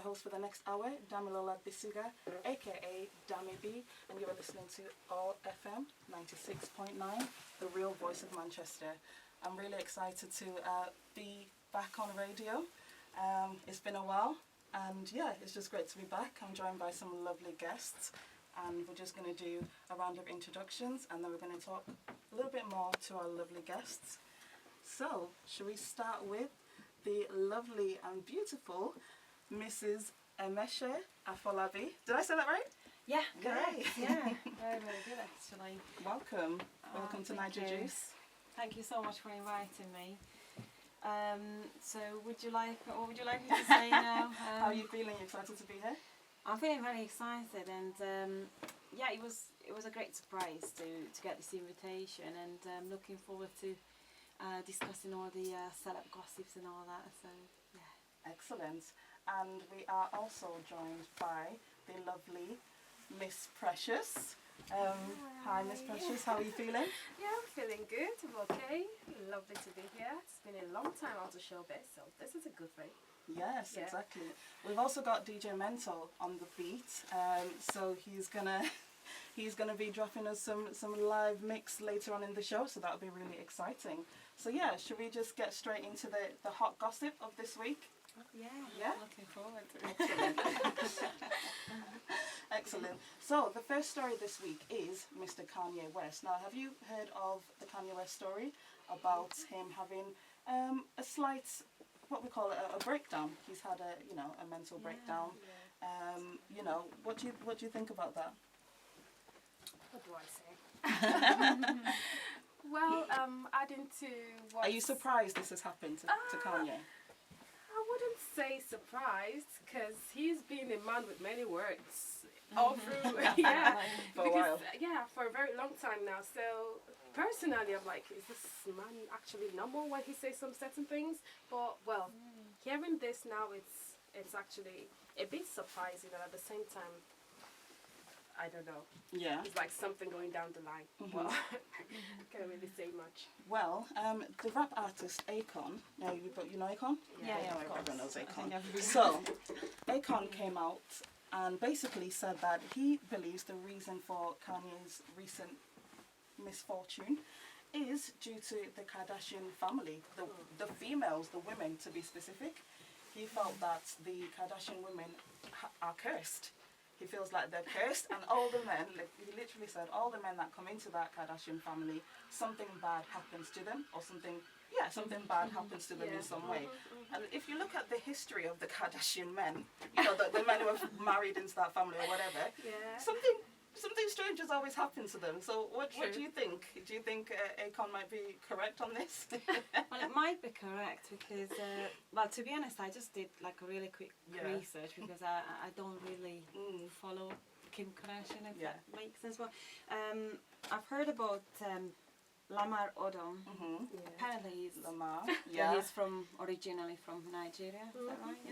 host for the next hour, Damilola Bisuga, aka Dami B, and you are listening to All FM 96.9, the real voice of Manchester. I'm really excited to be back on radio. It's been a while, and yeah, it's just great to be back. I'm joined by some lovely guests, and we're just going to do a round of introductions, and then we're going to talk a little bit more to our lovely guests. So, should we start with the lovely and beautiful Mrs. Emese Afolabi? Did I say that right? Yeah, correct. Yeah, very, very good actually. Welcome. Welcome to Naija Juice. Thank you so much for inviting me. So, what would you like me to say now? How are you feeling? You excited to be here? I'm feeling very excited, and yeah, it was a great surprise to get this invitation, and looking forward to discussing all the celeb gossips and all that. So yeah. Excellent. And we are also joined by the lovely Miss Precious. Hi, Miss Precious. How are you feeling? Yeah, I'm feeling good. I'm okay. Lovely to be here. It's been a long time out of showbiz, so this is a good thing. Yes, Yeah. exactly. We've also got DJ Mental on the beat, so he's gonna be dropping us some live mix later on in the show, so that'll be really exciting. So yeah, should we just get straight into the hot gossip of this week? Yeah. Yeah? Looking forward to it. Excellent. Excellent. So the first story this week is Mr. Kanye West. Now, have you heard of the Kanye West story about him having a slight, what we call it, a breakdown? He's had a mental breakdown. Yeah. What do you think about that? What do I say? Well, adding to what... Are you surprised this has happened to Kanye? I wouldn't say surprised, because he's been a man with many words all through, yeah. For a while. Yeah, for a very long time now. So personally, I'm like, is this man actually normal when he says some certain things? But well, hearing this now, it's actually a bit surprising, and at the same time, I don't know. Yeah. It's like something going down the line. Well, can't really say much. Well, the rap artist Akon, you know Akon? Yeah, of course. Everyone knows Akon. So, Akon came out and basically said that he believes the reason for Kanye's recent misfortune is due to the Kardashian family, the females, the women to be specific. He felt that the Kardashian women are cursed. He feels like they're cursed, and all the men, like he literally said, all the men that come into that Kardashian family, something bad happens to them, or something bad happens to them in some way. And if you look at the history of the Kardashian men, the men who have married into that family or whatever, something strange has always happened to them. So what do you think? Do you think Akon might be correct on this? Well, it might be correct because, well, to be honest, I just did like a really quick research because I don't really follow Kim Kardashian, if that makes sense. But I've heard about Lamar Odom. Apparently he's Lamar. he's originally from Nigeria. Is that right?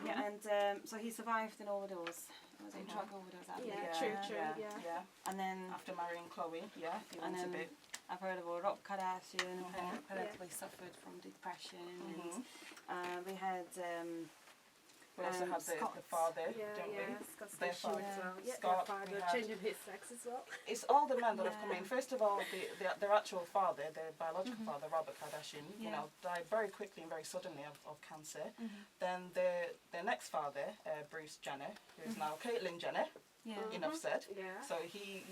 Yeah. And so he survived an overdose. Was it drug overdose? I believe. True. Yeah. And then After marrying Chloe, he went a bit. I've heard about Rob Kardashian. Apparently suffered from depression. And we had. We also had the father, don't we? Scott's Their issue father. as well. Yeah, Scott, their father we had- changing his sex as well. It's all the men that have come in. First of all, their actual father, their biological father, Robert Kardashian, died very quickly and very suddenly of cancer. Then their next father, Bruce Jenner, who is now Caitlyn Jenner, enough said. Yeah. So he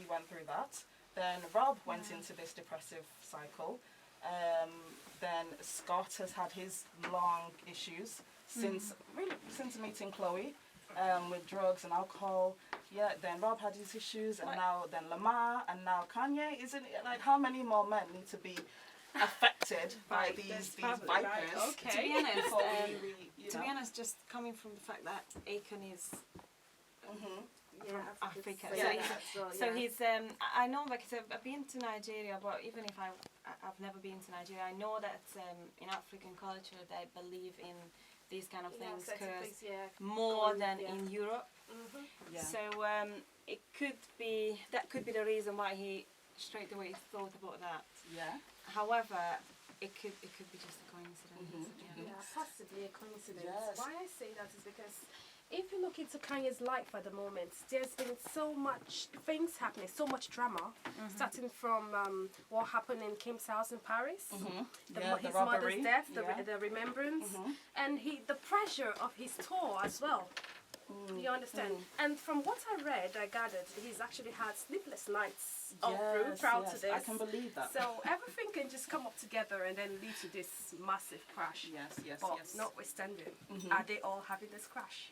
went through that. Then Rob went into this depressive cycle. Then Scott has had his long issues since meeting Chloe, with drugs and alcohol. Yeah, then Rob had his issues, and then Lamar, and now Kanye. Isn't it like how many more men need to be affected by these vipers? Right. Okay. to be honest, Before we to be honest, just coming from the fact that Akon is from Africa, so he's. I know, like, I've been to Nigeria, but even if I've never been to Nigeria, I know that in African culture they believe in these kind of things more than in Europe. So it could be the reason why he straight away thought about that. Yeah. However, it could be just a coincidence. Yeah, possibly a coincidence. Yes. Why I say that is because if you look into Kanye's life at the moment, there's been so much things happening, so much drama, starting from what happened in Kim's house in Paris, his mother's death, the remembrance, and the pressure of his tour as well. You understand? And from what I read, I gathered he's actually had sleepless nights all through proud to this. I can believe that. So everything can just come up together and then lead to this massive crash. But notwithstanding, are they all having this crash?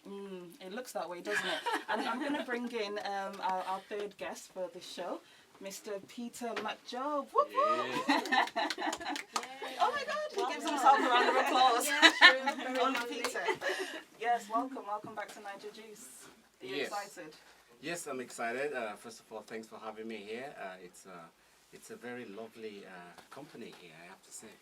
It looks that way, doesn't it? And I'm going to bring in our third guest for this show, Mr. Peter Macjob. Whoop, whoop. Oh my God, he gives himself a round of applause. Only Peter. Yes, welcome back to Naija Juice. Are you excited? Yes, I'm excited. First of all, thanks for having me here. It's a very lovely company here, I have to say.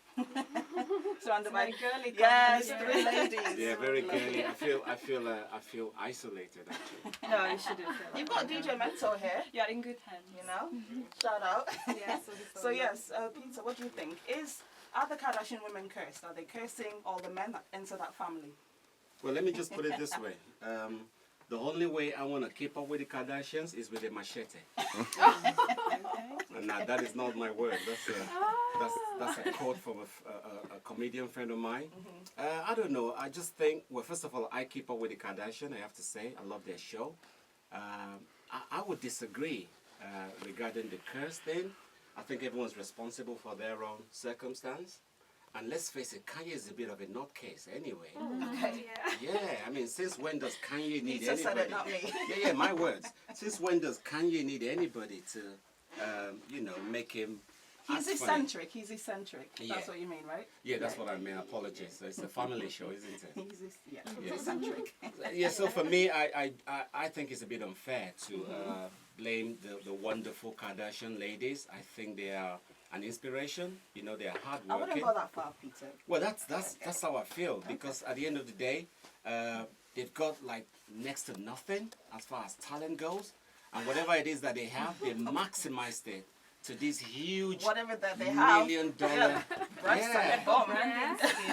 Surrounded by girly. Yes, three ladies. Yeah, very girly. I feel isolated actually. No, you shouldn't feel like You've got DJ Mentor here. You're in good hands. You know, shout out. Yeah, So yes, Peter, what do you think? Are the Kardashian women cursed? Are they cursing all the men that enter that family? Well, let me just put it this way. The only way I want to keep up with the Kardashians is with a machete. And now, that is not my word. That's a quote from a comedian friend of mine. I don't know. I just think, well, first of all, I keep up with the Kardashians, I have to say. I love their show. I would disagree regarding the curse thing. I think everyone's responsible for their own circumstance. And let's face it, Kanye is a bit of a nutcase anyway. Okay. Yeah, I mean, since when does Kanye need Peter anybody? said it, not me. Yeah, my words. Since when does Kanye need anybody to, make him He's act funny? eccentric. Yeah. That's what you mean, right? Yeah, that's what I mean. Apologies. So it's a family show, isn't it? He's eccentric. Yeah, so for me, I think it's a bit unfair to blame the wonderful Kardashian ladies. I think they are an inspiration. You know, they are I wouldn't hardworking. go that far, Peter. Well, that's how I feel, because at the end of the day, they've got like next to nothing as far as talent goes, and whatever it is that they have, they maximized it to this huge Whatever that they have. $1 million. Yeah. Bomb.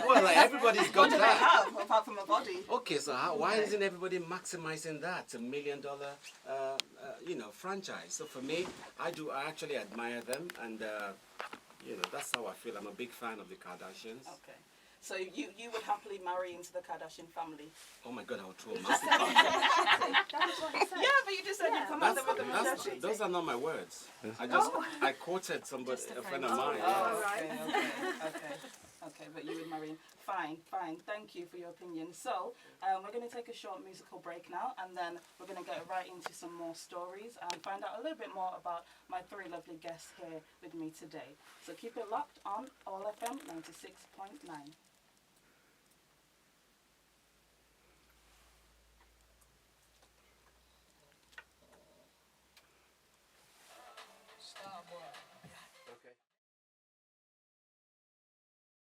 Well, like everybody's got What do they that. have apart from a body? Okay, so why isn't everybody maximizing that? $1 million, franchise. So for me, I actually admire them, and that's how I feel. I'm a big fan of the Kardashians. Okay. So you would happily marry into the Kardashian family? Oh my God, I would throw a massive party. Yeah, but you just said you come out with the machete. Those are not my words. I quoted somebody, a friend of mine. Oh, okay, but you would marry him. Fine. Thank you for your opinion. So, we're going to take a short musical break now, and then we're going to get right into some more stories and find out a little bit more about my three lovely guests here with me today. So keep it locked on All FM 96.9.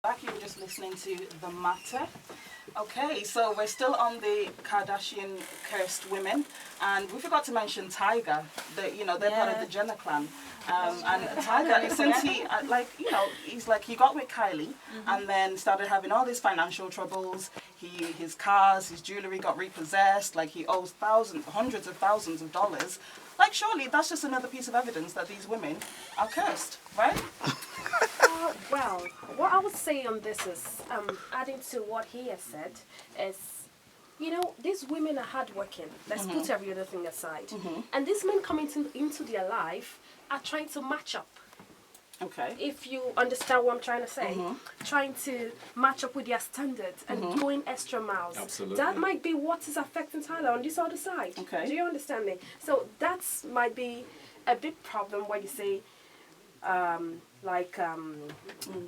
Back, you were just listening to The Matter. Okay, so we're still on the Kardashian cursed women, and we forgot to mention Tiger. They're part of the Jenner clan. And Tiger, since he got with Kylie, and then started having all these financial troubles. His cars, his jewelry got repossessed. Like, he owes hundreds of thousands of dollars. Like, surely that's just another piece of evidence that these women are cursed, right? Well, what I would say on this is, adding to what he has said, is, these women are hardworking. Let's put every other thing aside. And these men coming into their life are trying to match up. Okay. If you understand what I'm trying to say, trying to match up with their standards and going extra miles. Absolutely. That might be what is affecting Tyler on this other side. Okay. Do you understand me? So that might be a big problem where you say,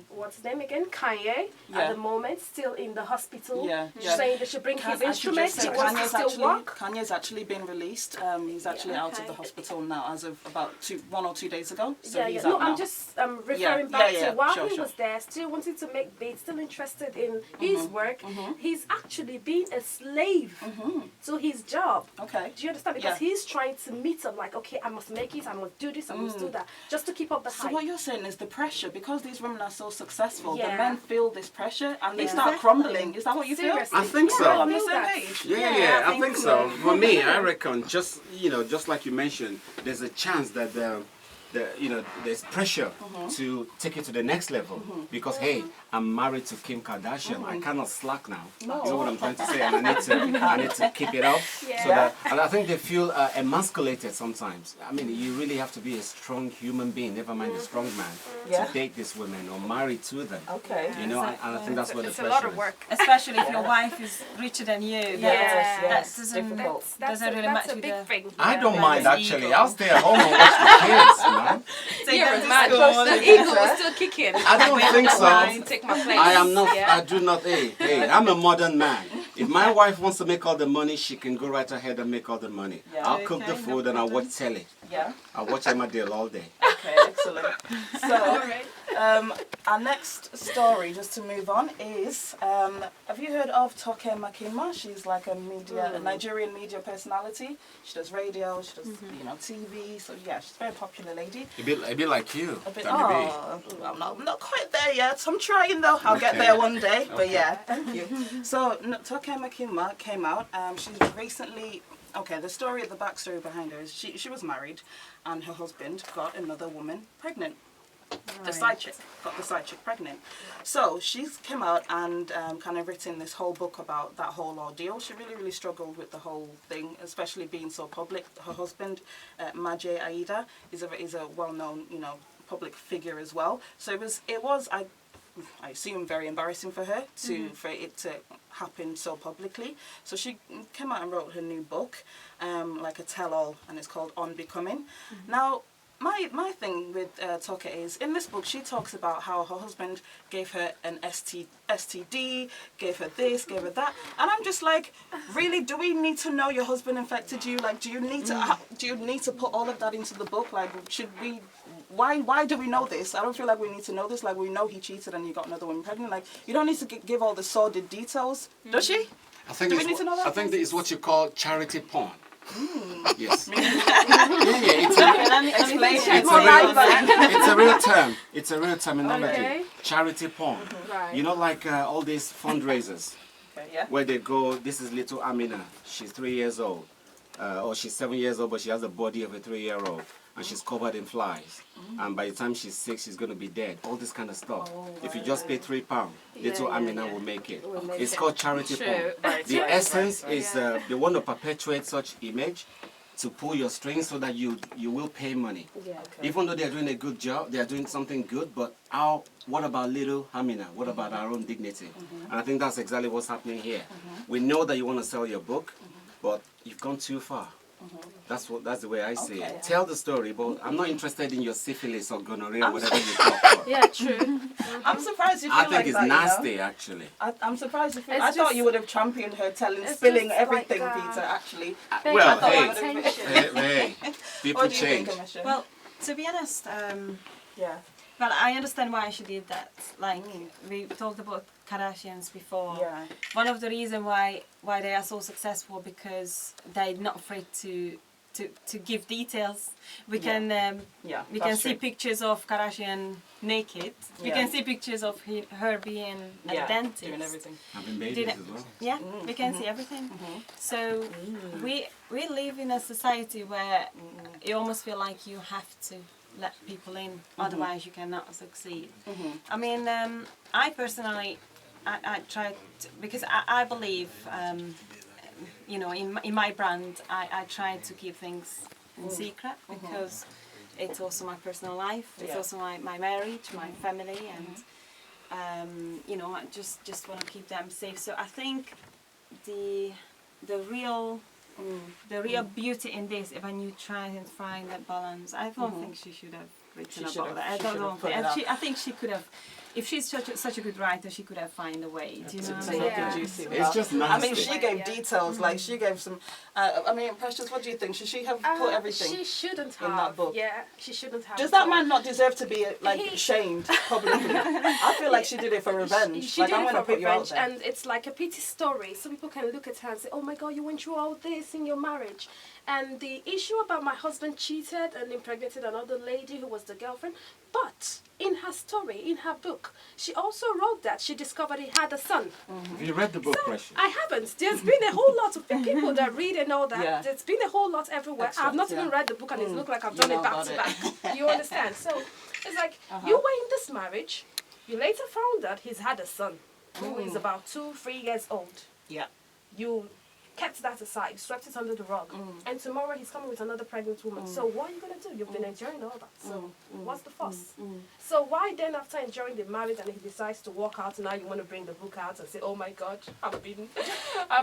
what's his name again? Kanye, at the moment, still in the hospital, saying they should bring his instruments. He wants to still work. Kanye's actually been released. He's actually out of the hospital now as of about 1 or 2 days ago. So he's out now. I'm just referring back to while he was there, still wanting to make beats, still interested in his work. He's actually been a slave to his job. Okay. Do you understand? Because he's trying to meet up, like, okay, I must make it, I must do this, I must do that, just to keep up the hype. So what you're saying is the pressure, because these women are so successful, the Yeah. men feel this pressure and they start crumbling. Is that what you Seriously. feel? I think so. We're all on the same page. Yeah, I think so. For me, I reckon just like you mentioned, there's a chance that there's pressure to take it to the next level because hey, I'm married to Kim Kardashian. I cannot slack now. You know what I'm trying to say, and I need to keep it up. So that, and I think they feel emasculated sometimes. I mean, you really have to be a strong human being, never mind a strong man, to date these women or marry to them. Okay. You know, and I think that's where the It's pressure a lot of is. work. Especially if your wife is richer than you. Yes, That yes. doesn't, Difficult. doesn't really match That's a with big the... thing. I don't Yeah. mind Man's actually. ego. I'll stay at home and watch the kids, man. Take You're them a to man. school. The ego will still kick in. I don't think so. To take my place. I am not. Yeah. I do not. Hey, I'm a modern man. If my wife wants to make all the money, she can go right ahead and make all the money. Yeah. I'll cook the Okay, food no and I'll problem. watch telly. Yeah. I'll watch Emmerdale all day. Okay, excellent. So, our next story, just to move on, is have you heard of Toke Makima? She's like a Nigerian media personality. She does radio, she does TV. So yeah, she's a very popular lady. A bit like you. A bit. Dami B. I'm not quite there yet. I'm trying though. I'll get there one day. But yeah, thank you. So Toke Makima came out. She's recently. Okay, the story, the backstory behind her is she was married, and her husband got another woman pregnant. The side chick got the side chick pregnant. So she's come out and kind of written this whole book about that whole ordeal. She really struggled with the whole thing, especially being so public. Her husband, Macjob Aida, is a well-known public figure as well. So it was I assume very embarrassing for her for it to happen so publicly. So she came out and wrote her new book, like a tell-all, and it's called On Becoming. Now, my thing with Toke is, in this book, she talks about how her husband gave her an STD, gave her this, gave her that, and I'm just like, really, do we need to know your husband infected you? Like, do you need to put all of that into the book? Like, should we? Why do we know this? I don't feel like we need to know this. Like, we know he cheated and he got another woman pregnant. Like, you don't need to give all the sordid details, does she? I think Do we need to know that? I think that is what you call charity porn. Yes. It's a real term. It's a real terminology. Okay. Charity porn. Right. You know, like all these fundraisers Yeah. where they go. This is little Amina. She's 3 years old, or she's 7 years old, but she has the body of a 3-year-old. And she's covered in flies. And by the time she's 6, she's going to be dead. All this kind of stuff. If you just pay £3, little Amina will make it. It's called charity porn. The essence is they want to perpetuate such image to pull your strings so that you will pay money. Yeah. Even though they're doing a good job, they're doing something good, but what about little Amina? What about our own dignity? And I think that's exactly what's happening here. We know that you want to sell your book, but you've gone too far. That's the way I see it. Tell the story, but I'm not interested in your syphilis or gonorrhea, whatever you talk about. Yeah, true. I'm surprised you feel I think like it's that, nasty, actually. I'm surprised you feel. It's I thought just- you would have championed her, it's spilling just like, everything, Peter. Actually, Well, thought hey, you would've- hey, people what do you change. think, Emese? Well, to be honest, yeah. well, I understand why she did that. Like, we talked about Kardashians before. Yeah. One of the reasons why they are so successful because they're not afraid to give details. We can Yeah. we that's can see true. pictures of Kardashian naked. We Yeah. can see pictures of her being at Yeah, a dentist. doing everything. Having babies Did as it- well. Yeah, we can see everything. So we live in a society where you almost feel like you have to let people in, otherwise you cannot succeed. I mean, I personally, I try to, because I believe, in my brand, I try to keep things in secret because it's also my personal life. It's also my marriage, my family, and I just want to keep them safe. So I think the real beauty in this, when you try and find that balance, I don't think she should have written She about should've- that. she should've put it I out. think she could have if she's such a good writer, she could have found a way. Do you know? To not produce it. It's just nasty. I mean, she gave details. Like she gave some. I mean, Precious, what do you think? Should she have put everything? She shouldn't have. in that book? Yeah, she shouldn't have. Does that man not deserve to be like shamed publicly? I feel like she did it for revenge. She like did I'm it gonna for put you out revenge, there. and it's like a pity story. So people can look at her and say, "Oh my God, you went through all this in your marriage." And the issue about my husband cheated and impregnated another lady who was the girlfriend, but in her story, in her book, she also wrote that she discovered he had a son. Have you read the book, Precious? I haven't. There's been a whole lot of people that read and all that. Yeah. There's been a whole lot everywhere. Excerpts, I've not even yeah. read the book and it looked like I've You done know it back about to it. back. You understand? So it's like you were in this marriage. You later found out he's had a son who is about 2-3 years old. Yeah. You kept that aside, swept it under the rug, and tomorrow he's coming with another pregnant woman. So what are you going to do? You've been enjoying all that. So what's the fuss? So why then, after enjoying the marriage and he decides to walk out, now you want to bring the book out and say, oh my God, I've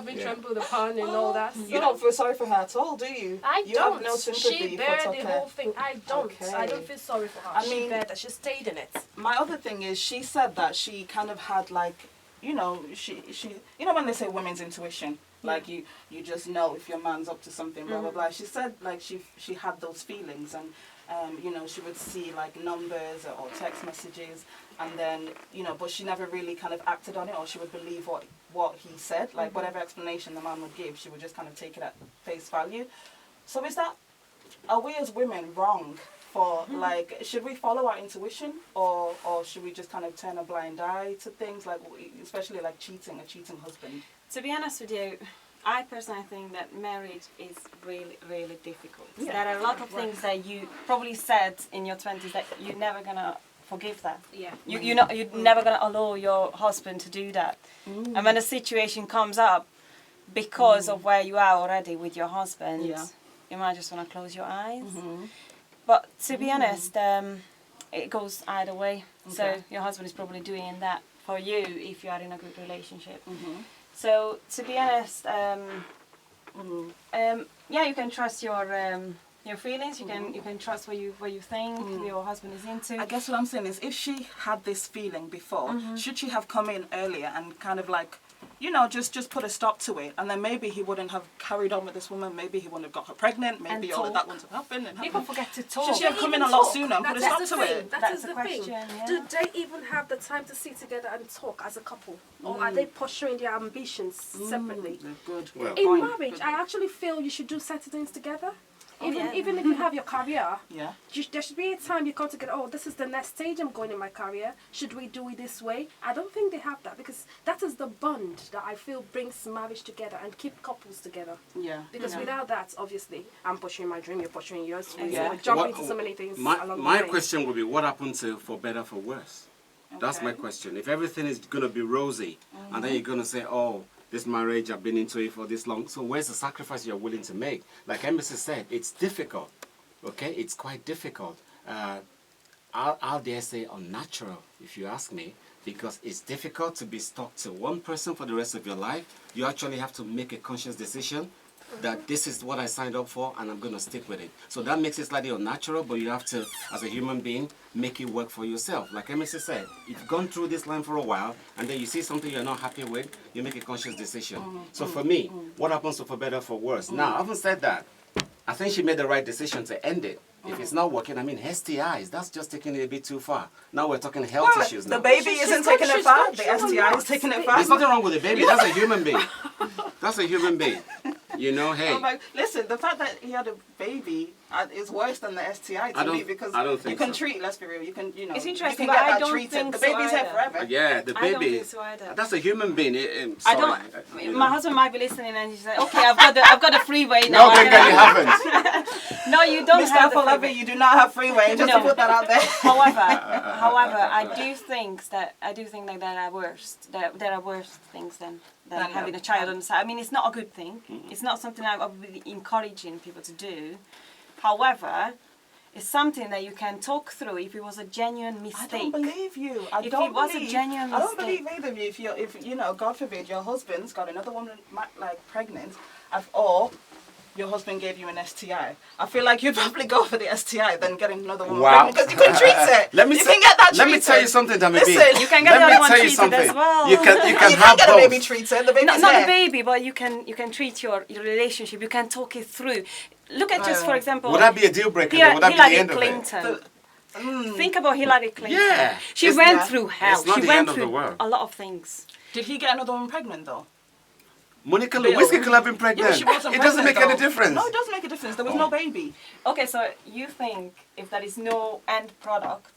been trampled upon and all that. You don't feel sorry for her at all, do you? I You don't. have no sympathy She for bared Tucker. the whole thing. I don't. I Okay. don't feel sorry for her. I She mean- bared that. She stayed in it. My other thing is she said that she kind of had like, you know, she you know when they say women's intuition, like you just know if your man's up to something, blah blah blah. She said like she had those feelings, and you know, she would see like numbers or text messages, and then you know, but she never really kind of acted on it, or she would believe what he said, like whatever explanation the man would give, she would just kind of take it at face value. So are we as women wrong for like, should we follow our intuition, or should we just kind of turn a blind eye to things like, especially like a cheating husband? To be honest with you, I personally think that marriage is really, really difficult. Yeah. There are a lot of things that you probably said in your 20s that you're never gonna forgive that. Yeah. You're never gonna allow your husband to do that. And when a situation comes up, because of where you are already with your husband, you might just want to close your eyes. But to be honest, it goes either way. So your husband is probably doing that for you if you are in a good relationship. So to be honest, you can trust your feelings. You can trust what you think your husband is into. I guess what I'm saying is, if she had this feeling before, should she have come in earlier and kind of like, you know, just put a stop to it, and then maybe he wouldn't have carried on with this woman. Maybe he wouldn't have got her pregnant. Maybe all of that wouldn't have happened. People forget to talk. Should she have come in a lot sooner and put a stop to it? That's the the question. thing. Yeah. Do they even have the time to sit together and talk as a couple? Or are they pursuing their ambitions separately? Good. Well, In point. marriage, I actually feel you should do certain things together. yeah. Even if you have your career, Yeah. there should be a time you come together, oh, this is the next stage I'm going in my career. Should we do it this way? I don't think they have that, because that is the bond that I feel brings marriage together and keep couples together. Yeah. Because without that, obviously, I'm pursuing my dream, you're pursuing yours. Yeah. We're jumping into so many things along My the way. question would be, what happened to for better, for worse? That's my Okay. question. If everything is going to be rosy, and then you're going to say, oh, this marriage, I've been into it for this long, so where's the sacrifice you're willing to make? Like Emese said, it's difficult, okay? It's quite difficult. I'll dare say unnatural, if you ask me, because it's difficult to be stuck to one person for the rest of your life. You actually have to make a conscious decision that this is what I signed up for and I'm going to stick with it. So that makes it slightly unnatural, but you have to, as a human being, make it work for yourself. Like Emese said, if you've gone through this line for a while and then you see something you're not happy with, you make a conscious decision. So for me, what happens to for better, for worse? Now, having said that, I think she made the right decision to end it. If it's not working, I mean, STIs, that's just taking it a bit too far. Now we're talking health issues now. The baby isn't taking it far. The STI is taking it far. There's nothing wrong with the baby. That's a human being. That's a human being. You know, hey. Oh my, listen, the fact that he had a baby is worse than the STI to me, because I don't think you can so. treat, let's be real, you can, you know, It's you interesting, can but get I that don't treated. think The so baby's here either. forever. Yeah, the I don't baby. think so either. That's a human being. I Sorry. don't. You know. My husband might be listening and he's like, "Okay, I've got a freeway now." No, Ganga, you haven't. No, you don't Mr. have the Afolabi, freeway. you do not have freeway, just to put that out there. However, I do think that there are worse. There are worse things than having a child on the side. I mean, it's not a good thing. It's not something I'm really encouraging people to do. However, it's something that you can talk through if it was a genuine mistake. I don't believe you. If it was a genuine I don't mistake. believe either of you. If you know, God forbid, your husband's got another woman like pregnant, or your husband gave you an STI, I feel like you'd probably go for the STI than getting another woman Wow. pregnant because you can treat it. Let me you can get that treated. Let me tell you something, Dami. Listen, You can get the other one treated as well. You can you have get both. a baby treated. The baby's Not there. the baby, but you can treat your relationship. You can talk it through. Look at just for example. Would that be a deal breaker? Would that be Hillary the end Clinton. of it? Think about Hillary Clinton. Yeah. She went through hell. It's not She the went end of the through world. a lot of things. Did he get another woman pregnant though? Monica Bill. Lewinsky could have been Yeah, pregnant. but she wasn't It doesn't pregnant, make any though. difference. No, it does make a difference. There was no baby. Okay, so you think if there is no end product,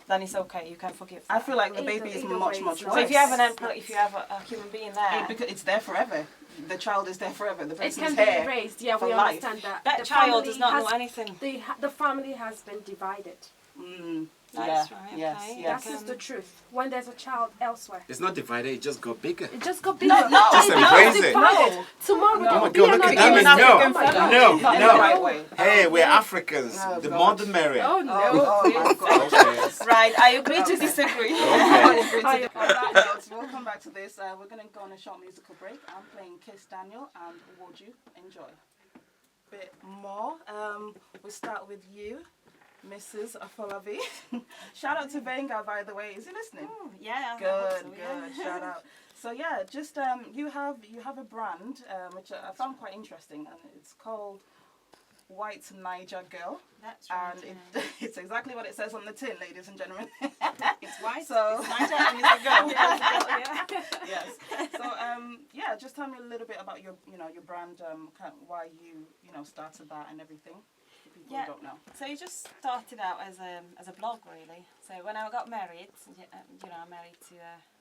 then it's okay. You can forgive. I that. feel like the baby is much worse. So if you have an end product, if you have a human being there, because it's there forever. The child is there forever. The It person's can be here. raised. Yeah, for we life. understand that. that The child family does not know has- anything. The family has been divided. That's Yeah. right. Yes. Okay. Yes. That's just the truth. When there's a child elsewhere, It's not divided, it just got bigger. it just got bigger. No, Just no, embrace it. Divided. No. Tomorrow Oh there my will be God, look at another. Dami. Even No, African family. no, Not in no. the right way. Hey, we're Africans. Oh, The God. more the merrier. Oh no. Oh my God. Okay. Right. I agree to disagree. Okay. On that note, we'll come back to this. We're going to go on a short musical break. I'm playing Kiss Daniel and Would You Enjoy? Bit more. We'll start with you, Mrs. Afolabi. Shout out to Venga, by the way. Is he listening? Yeah. I hope Good, so, good. Shout out. So yeah, just you have a brand which I found quite interesting, and it's called White Naija Girl, That's right. and it's exactly what it says on the tin, ladies and gentlemen. It's white. So It's Naija and it's a girl. yes. So yeah, just tell me a little bit about your brand, kind of why you started that and everything. For people Yeah. who don't know. So it just started out as a blog, really. So when I got married, I'm married to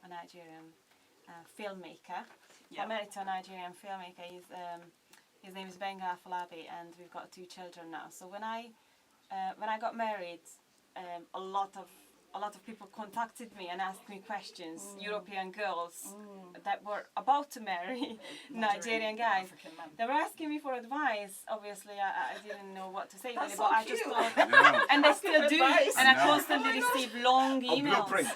a Nigerian filmmaker. Yeah. I'm married to a Nigerian filmmaker. His name is Benga Afolabi, and we've got 2 children now. So when I got married, a lot of people contacted me and asked me questions. European girls that were about to marry Nigerian guys. African man. They were asking me for advice. Obviously, I didn't know what to say, That's really, so but I just cute. thought, No. and they still do, advice. and I No. constantly receive long A emails. blueprint.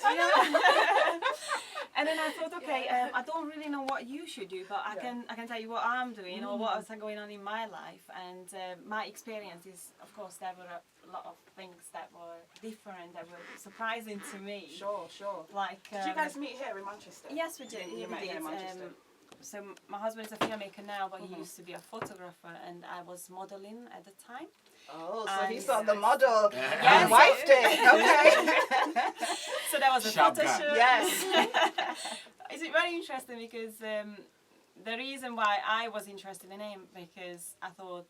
And then I thought, okay, I don't really know what you should do, but I can tell you what I'm doing or what's going on in my life. And my experience is, of course, there were a lot of things that were different, that were surprising to me. Sure. Like, Did you guys meet here in Manchester? yes, we did. You met here in Manchester. So my husband is a filmmaker now, but he used to be a photographer, and I was modeling at the time. Oh, so he And- saw the model Yes. and wifed it. Okay. So that was a Sharp photo guy. shoot. Yes. It's very interesting because the reason why I was interested in him because I thought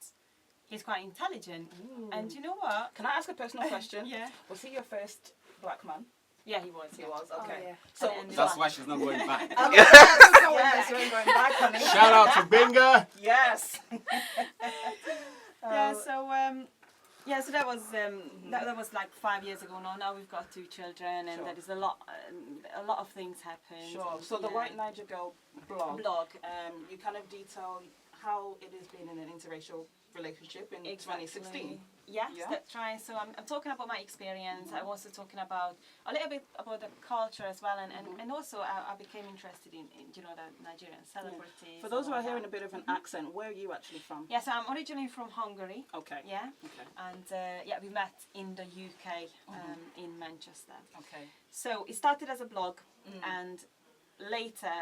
he's quite intelligent, and you know what? Can I ask a personal question? Yeah. Was he your first black man? Yeah, he was. He was. Okay. yeah. So And That's why she's not going back. yes, we're going back, honey. Shout out to Benga. Yes. Yeah. So that was that was like 5 years ago. Now we've got 2 children, and Sure. there is a lot of things happen. Sure. So the White Naija Girl blog, you kind of detail how it has been in an interracial relationship in 2016. Yes, Yeah. that's right. So I'm talking about my experience. I'm also talking about a little bit about the culture as well, and also I became interested in the Nigerian celebrities. For those who and are all hearing that. a bit of an accent, where are you actually from? Yeah, so I'm originally from Hungary. Okay. Yeah, Okay. and we met in the UK in Manchester. Okay. So it started as a blog, and later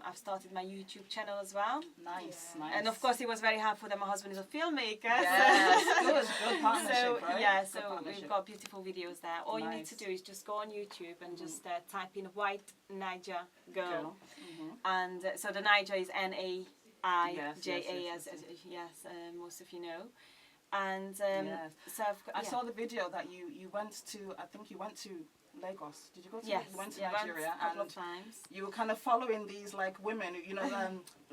I've started my YouTube channel as well. Nice. And of course, it was very helpful that my husband is a filmmaker. Yes. Good partnership, So right? yeah, Good so partnership. we've got beautiful videos there. All you need to Nice. do is just go on YouTube and just type in White Naija Girl, Mhm. and so the Naija is Naija, Yes, yes, most of you know. And Yes. so I saw the video that you went to. I think you went to Lagos. Did you go to? Yes, You went to yeah, Nigeria, a couple and of times. you were kind of following these like women,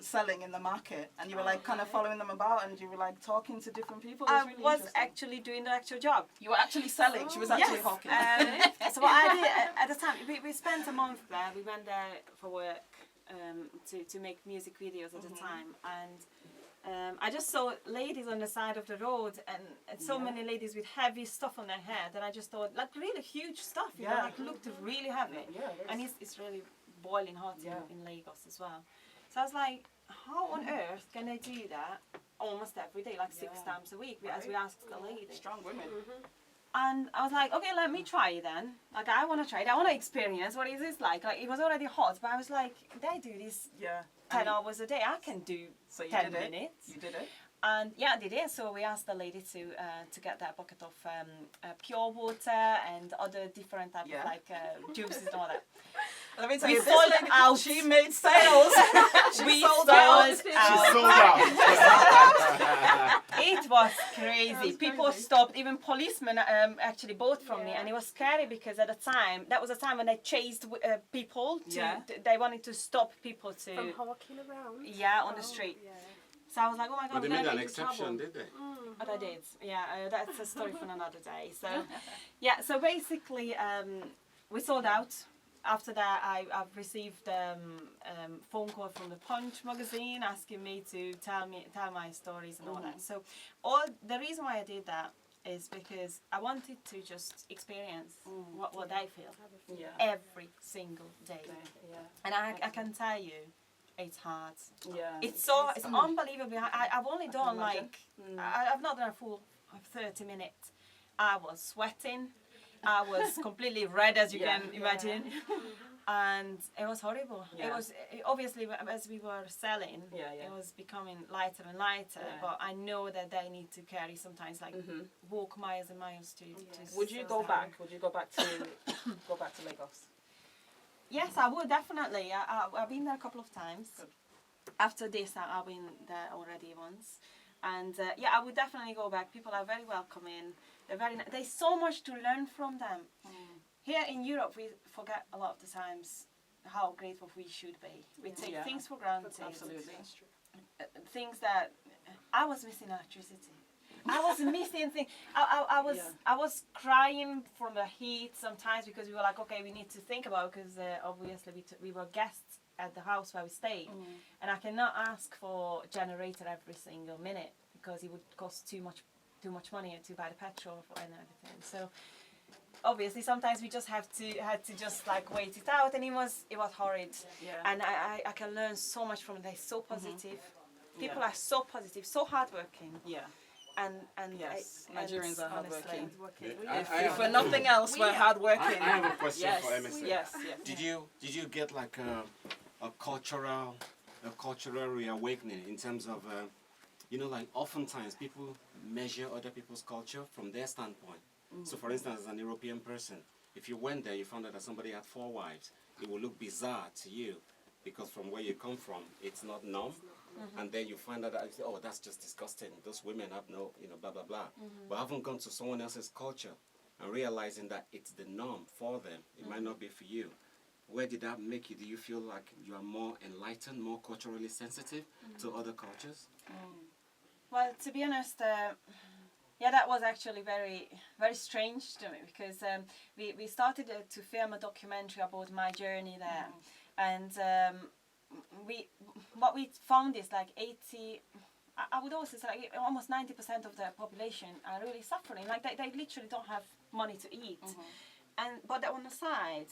selling in the market, and you were like kind of following them about, and you were like talking to different people. It I really was interesting. actually doing the actual job. You were actually selling. She was actually hawking. So what I did at the time, we spent a month there. We went there for work to make music videos at the time, and I just saw ladies on the side of the road, and so many ladies with heavy stuff on their head, and I just thought, like, really huge stuff, you know, like looked really heavy. Yeah, it is. And it's really boiling hot Yeah. in Lagos as well. So I was like, how on earth can they do that almost every day, like 6 times a week, as we asked the lady. Strong women. And I was like, okay, let me try it then. Like, I want to try it. I want to experience what is this like. Like, it was already hot, but I was like, they do this 10 hours a day. I can do 10 minutes. You did it? And yeah, I did it. So we asked the lady to get that bucket of pure water and other different type of like juices and all that. Let me tell We you, sold this lady, out. she made sales. We sold out. She sold out. It was crazy. People stopped. Even policemen actually bought from me, and it was scary because at the time, that was a time when they chased people. They wanted to stop people to From walking around. on the street. So I was like, oh my god, But they we're made gonna an get into exception, trouble. did they? But I did. Yeah, that's a story for another day. So yeah, so basically we sold out. After that, I've received phone call from the Punch magazine asking me to tell my stories and all that. So the reason why I did that is because I wanted to just experience what they feel every single day. And I can tell you, it's hard. It's unbelievable. I've only done I've not done a full 30 minutes. I was sweating. I was completely red, as you can imagine, and it was horrible. It was obviously, as we were selling, it was becoming lighter and lighter. But I know that they need to carry sometimes, like walk miles and miles to. Would you go back? Would you go back to Lagos? Yes, I would definitely. I've been there a couple of times. Good. After this, I've been there already once, and I would definitely go back. People are very welcoming. There's so much to learn from them. Here in Europe, we forget a lot of the times how grateful we should be. We take things for granted. Absolutely. Things that I was missing electricity. I was missing things. I was crying from the heat sometimes because we were like, okay, we need to think about it because obviously we were guests at the house where we stayed, and I cannot ask for generator every single minute because it would cost too much money to buy the petrol and everything. So obviously sometimes we just had to just like wait it out, and it was horrid. And I can learn so much from it. They're so positive. People are so positive, so hardworking. And yes, and Nigerians are hardworking. I If for nothing else, we're hardworking. I have a question for Emese. Yes. Did you get like a cultural reawakening in terms of like oftentimes people measure other people's culture from their standpoint. So for instance, as an European person, if you went there, you found out that somebody had 4 wives, it would look bizarre to you because from where you come from, it's not norm. And then you find out that, oh, that's just disgusting. Those women have no, blah, blah, blah. But I haven't gone to someone else's culture and realizing that it's the norm for them. It might not be for you. Where did that make you? Do you feel like you are more enlightened, more culturally sensitive to other cultures? Well, to be honest, that was actually very, very strange to me because we started to film a documentary about my journey there, and what we found is like 80. I would also say like almost 90% of the population are really suffering. Like they literally don't have money to eat, but on the side,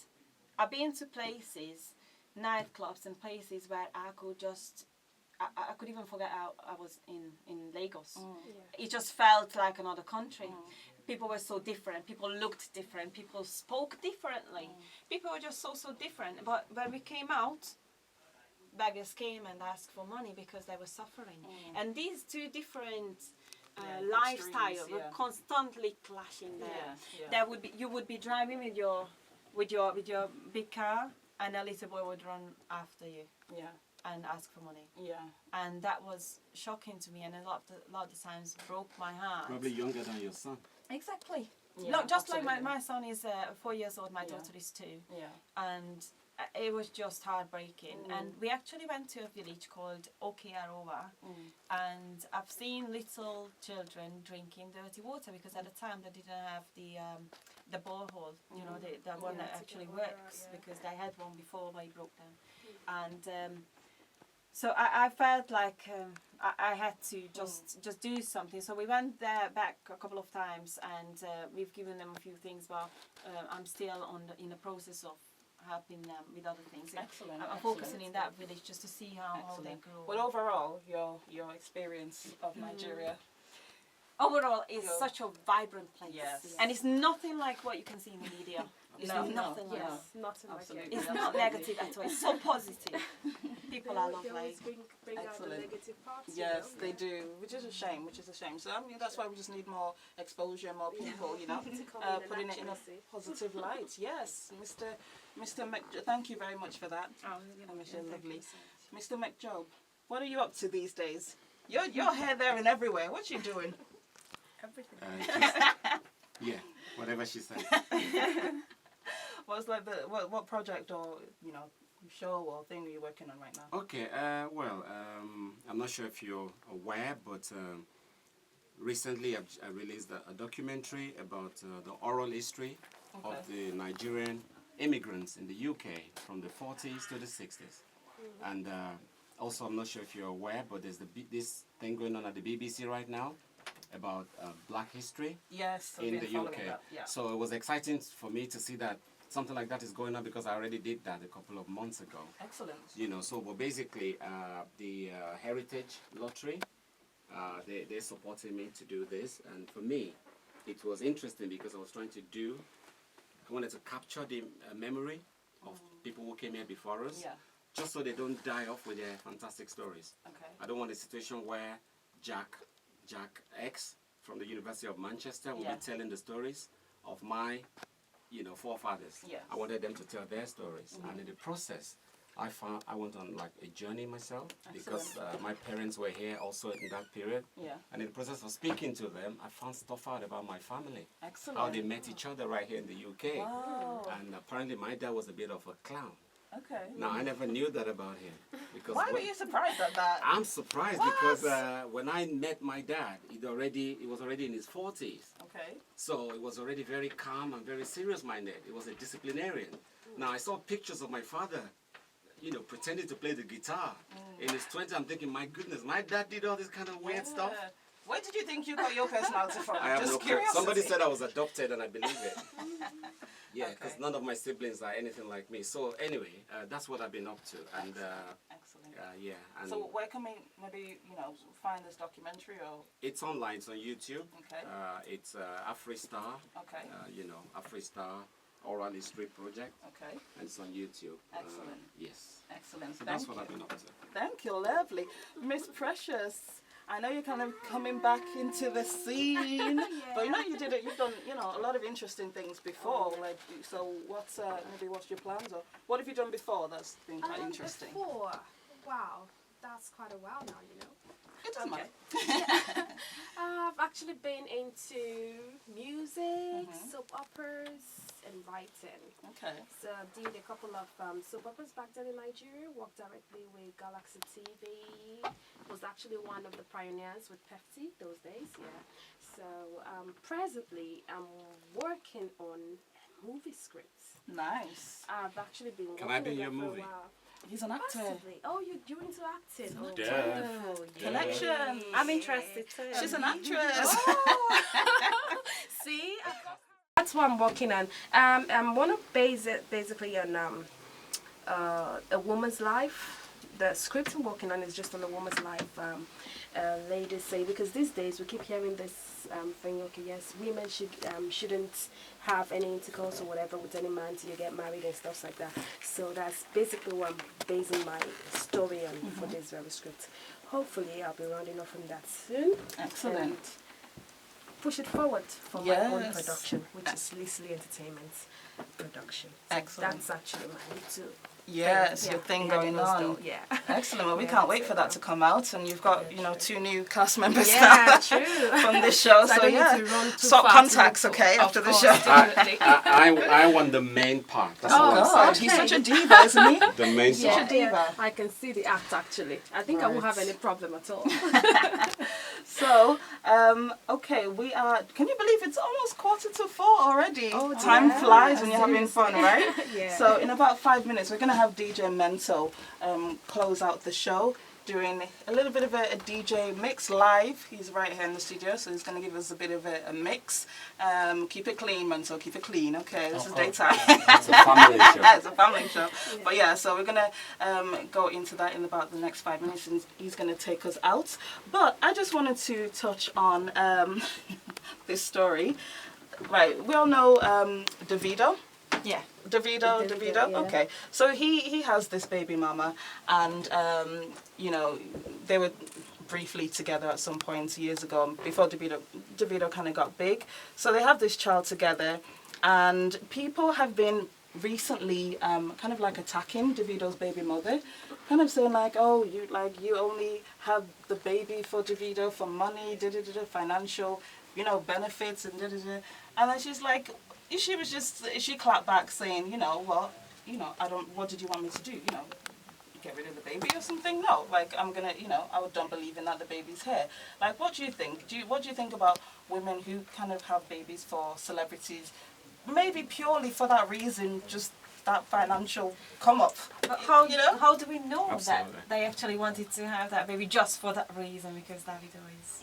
I've been to places, nightclubs and places where I could just. I could even forget I was in Lagos. It just felt like another country. People were so different. People looked different. People spoke differently. People were just so different. But when we came out, beggars came and asked for money because they were suffering. And these two different lifestyles were constantly clashing there. You would be driving with your big car, and a little boy would run after you. And ask for money. And that was shocking to me, and a lot of the times broke my heart. Probably younger than your son. Exactly. Look, just like my son is 4 years old, my daughter is 2. And it was just heartbreaking. And we actually went to a village called Okearova, and I've seen little children drinking dirty water because at the time they didn't have the borehole, the one that actually works, because they had one before but it broke down. And so I felt like I had to just do something. So we went there back a couple of times, and we've given them a few things. But I'm still in the process of helping them with other things. Excellent. I'm focusing in that village just to see how they grow. Well, overall, your experience of Nigeria. Overall, it's such a vibrant place. Yes. And it's nothing like what you can see in the media. It's No, nothing like Yes, that. nothing like Absolutely. it. It's not negative at all. It's so positive. People are They lovely. always bring out the Excellent. negative parts. Yes, you know? they do, which is a shame. So I mean, that's why we just need more exposure, more people, you know, To come in and putting it in a actually see. positive light. Yes, Mr. Macjob, thank you very much for that. Oh, Michelle, lovely. Mr. Macjob, what are you up to these days? Your hair there and everywhere. What you doing? Everything. Yeah, whatever she said. What's like what project or show or thing are you working on right now? Okay, well, I'm not sure if you're aware, but recently I released a documentary about the oral history of the Nigerian immigrants in the UK from the 40s to the 60s. And also, I'm not sure if you're aware, but there's this thing going on at the BBC right now about Black history Yes, I've in been the following UK. that, yeah. So it was exciting for me to see that something like that is going on because I already did that a couple of months ago. Excellent. So but basically the Heritage Lottery, they supported me to do this, and for me it was interesting because I wanted to capture the memory of people who came here before us, just so they don't die off with their fantastic stories. Okay. I don't want a situation where Jack X from the University of Manchester will be telling the stories of my forefathers. Yes. I wanted them to tell their stories, and in the process I went on like a journey myself because my parents were here also in that period. Yeah. And in the process of speaking to them, I found stuff out about my family. Excellent. How they met each other right here in the UK. Wow. And apparently my dad was a bit of a clown. Okay. Now I never knew that about him. Because Why were you surprised at that? I'm surprised because when I met my dad, he was already in his 40s. Okay. So he was already very calm and very serious-minded. He was a disciplinarian. Now I saw pictures of my father, pretending to play the guitar. In his 20s, I'm thinking, my goodness, my dad did all this kind of weird stuff. Where did you think you got your personality from? I have Just no clue. curiosity. Somebody said I was adopted, and I believe it. Yeah, because Okay. none of my siblings are anything like me. So anyway, that's what I've been up to, and Excellent. yeah. And So where can we maybe find this documentary or? it's online. It's on YouTube. Okay. It's AfriStar. Okay. AfriStar Oral History Project, Okay. and it's on YouTube. Excellent. Yes. Excellent. So Thank that's what you. I've been up to. Thank you, lovely. Miss Precious, I know you're kind of coming back into the scene, but you've done a lot of interesting things before. So what's your plans, or what have you done before that's been quite interesting? Before, wow, that's quite a while now, It doesn't matter. I've actually been into music, soap operas, and writing. Okay. So I did a couple of soap operas back then in Nigeria, worked directly with Galaxy TV, was actually one of the pioneers with Pepsi those days, So presently I'm working on movie scripts. Nice. I've actually been Can working I be in on your that for a movie? while. He's an actor. Possibly. Oh, you're into acting. Oh, Duh. wonderful. Connection. I'm interested too. She's an actress. See? That's what I'm working on. I want to base it basically on a woman's life. The script I'm working on is just on a woman's life. Ladies say, because these days we keep hearing this thing, okay, yes, women shouldn't have any intercourse or whatever with any man till you get married and stuff like that. So that's basically what I'm basing my story on for this very script. Hopefully I'll be rounding off from that soon. Excellent. And push it forward for my own Yes. production, which is Leslie Entertainment production. So Excellent. that's actually my little Yes, thing. your thing behind going closed on. door, Yeah. Excellent. Well, we Yeah, can't wait so- for that to come out, and you've got two new cast members Yeah, now true. from this show. So I So don't yeah, need to run too swap fast contacts, to- okay, of after the course, show. definitely. I want the main part. That's all I'm God, saying. he's such a diva, isn't he? The main Such part. a diva. I can see the act actually. I think I won't have Right. any problem at all. So, okay, we are. Can you believe it's almost 4:45 already? Oh, Time yeah, flies when you're having fun, seriously. right? Yeah. So, in about 5 minutes, we're gonna have DJ Mento close out the show. doing a little bit of a DJ mix live. He's right here in the studio, so he's going to give us a bit of a mix. Keep it clean, man, so keep it clean. Okay, this is daytime. It's a family show. It's a family show. Yeah. But yeah, so we're going to go into that in about the next 5 minutes, and he's going to take us out. But I just wanted to touch on this story. Right, we all know Davido. Yeah. Davido. Yeah. Okay, so he has this baby mama, and you know, they were briefly together at some point years ago before Davido kind of got big. So they have this child together, and people have been recently kind of like attacking Davido's baby mother, kind of saying like, oh, you only have the baby for Davido for money, financial, you know, benefits and and then she's like, she clapped back saying, you know, well, you know, what did you want me to do? You know, get rid of the baby or something? No, like, I'm gonna, you know, I don't believe in that the baby's here. Like, what do you think? What do you think about women who kind of have babies for celebrities? Maybe purely for that reason, just that financial come up. But how, you know? how do we know Absolutely. that they actually wanted to have that baby just for that reason? Because Davido is...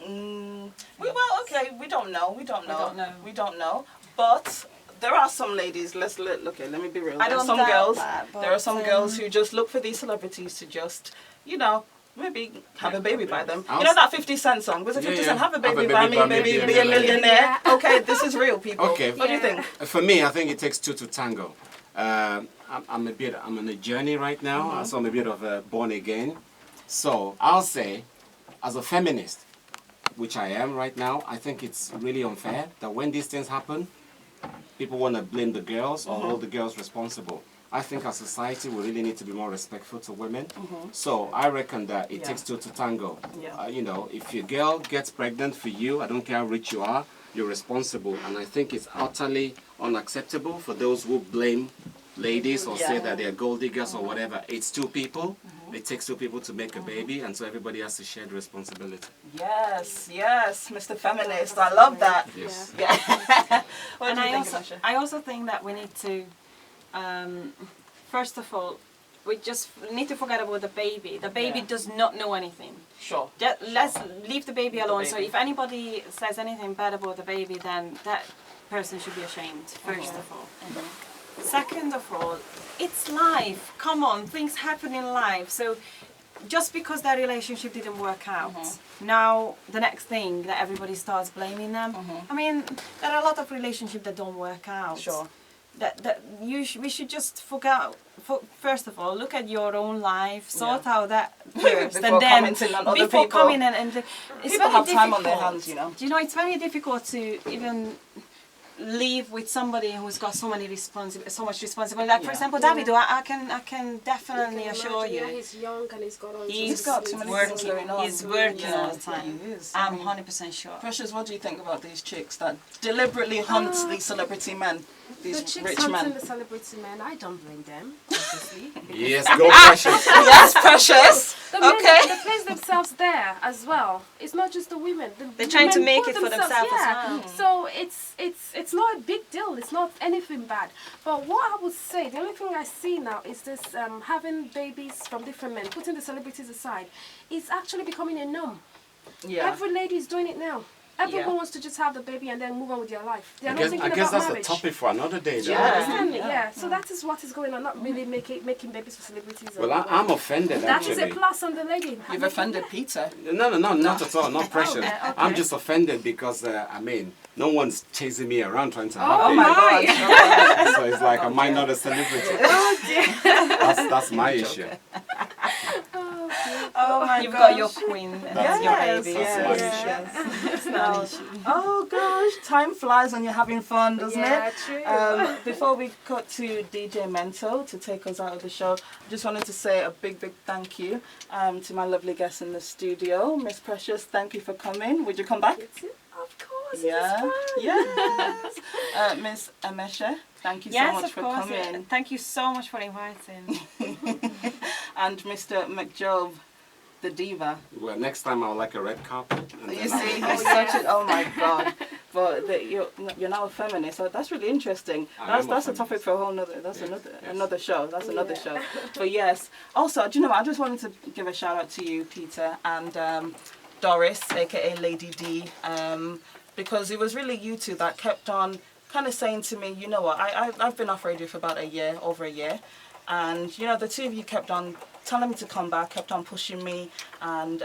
We don't know. But there are some ladies. Let me be real. There are some girls. There are some girls who just look for these celebrities to just, you know, maybe have a baby by them. You know that 50 Cent song? Was it 50 Cent? Have a baby by me, baby, be a millionaire. Okay, this is real, people. Okay. What do you think? For me, I think it takes two to tango. I'm on a journey right now, so I'm a bit of a born again. So I'll say, as a feminist, which I am right now, I think it's really unfair that when these things happen, people want to blame the girls or hold the girls responsible. I think as a society, we really need to be more respectful to women. So I reckon that it takes two to tango. Yeah. You know, if your girl gets pregnant for you, I don't care how rich you are, you're responsible. And I think it's utterly unacceptable for those who blame ladies or say that they're gold diggers or whatever. It's two people. It takes two people to make a baby, and so everybody has to share the responsibility. Yes, Mr. Feminist. I love that. Yes. Yeah. What And do you think, Anisha? I also think that we need to, first of all, we just need to forget about the baby. The baby does not know anything. Sure. Let's leave the baby alone. baby. So if anybody says anything bad about the baby, then that person should be ashamed, first of all. Second of all, it's life. Come on, things happen in life. So just because that relationship didn't work out, now the next thing that everybody starts blaming them. I mean, there are a lot of relationships that don't work out. Sure. We should just forget. First of all, look at your own life, sort out that first, Before and then commenting on other before people. coming and it's People very have time on their difficult. hands, you know. Do you know, it's very difficult to even live with somebody who's got so much responsibility. Like for example, Davido, I can definitely assure you, He's young and he's got all he's got too many things working. going on. He's working all the time. He is. I'm 100% sure. Precious, what do you think about these chicks that deliberately hunt these celebrity men, these the chicks rich hunting men? the celebrity men, I don't blame them, obviously. Yes, go Precious. Yes, Precious. The men, Okay. they place themselves there as well. It's not just the women. They're trying to men make put it for themselves as well. So it's not a big deal. It's not anything bad. But what I would say, the only thing I see now is this having babies from different men, putting the celebrities aside, is actually becoming a norm. Yeah. Every lady is doing it now. Everyone wants to just have the baby and then move on with their life. They are I not guess, thinking I guess about that's marriage. a topic for another day. Though. Yeah. Understand me? Yeah. So that is what is going on. Not really making babies for celebrities. Well, I'm offended that is actually. a plus on the lady. You've offended Peter. No, not at all. Not Precious. Okay. I'm just offended because I mean, no one's chasing me around trying to have Oh babies. my God. So it's like, am I not a celebrity? Oh dear. That's my issue. Oh my You've gosh. got your queen and Yes, your baby. That's yes, my yes. issue. It's not an issue. Oh gosh, time flies when you're having fun, doesn't Yeah, it? true. Before we cut to DJ Mento to take us out of the show, I just wanted to say a big thank you to my lovely guests in the studio. Miss Precious, thank you for coming. Would you come back? Of course. Yeah. It's fun. Yes. Miss Emese, thank you so much for coming. Thank you so much for inviting. And Mr. Macjob, the diva. Well, next time I'll like a red carpet. And You then see, I'll- he's such a, oh my God. but you're now a feminist, so that's really interesting. That's a topic for a whole nother. That's another show. That's another show. But yes, also, do you know what? I just wanted to give a shout out to you, Peter, and Doris, aka Lady D, because it was really you two that kept on kind of saying to me, you know what? I've been off radio for about over a year, and you know the two of you kept on telling me to come back, kept on pushing me, and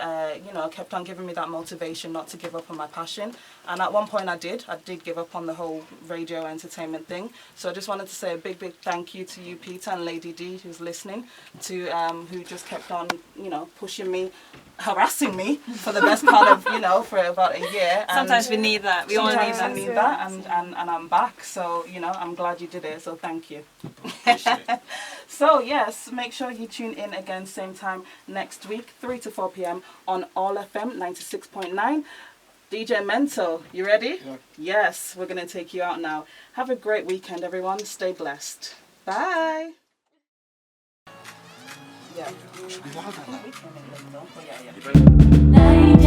you know, kept on giving me that motivation not to give up on my passion. And at one point I did give up on the whole radio entertainment thing. So I just wanted to say a big thank you to you, Peter, and Lady D, who's listening, to who just kept on, you know, pushing me, harassing me for the best part of, you know, for about a year. Sometimes we need that. We all need that. And I'm back. So, you know, I'm glad you did it. So thank you. So yes, make sure you tune in again same time next week, 3 to 4 p.m. on All FM 96.9. DJ Mento, you ready? Yeah. Yes, we're going to take you out now. Have a great weekend, everyone. Stay blessed. Bye. Yeah. Should be louder now. Yeah.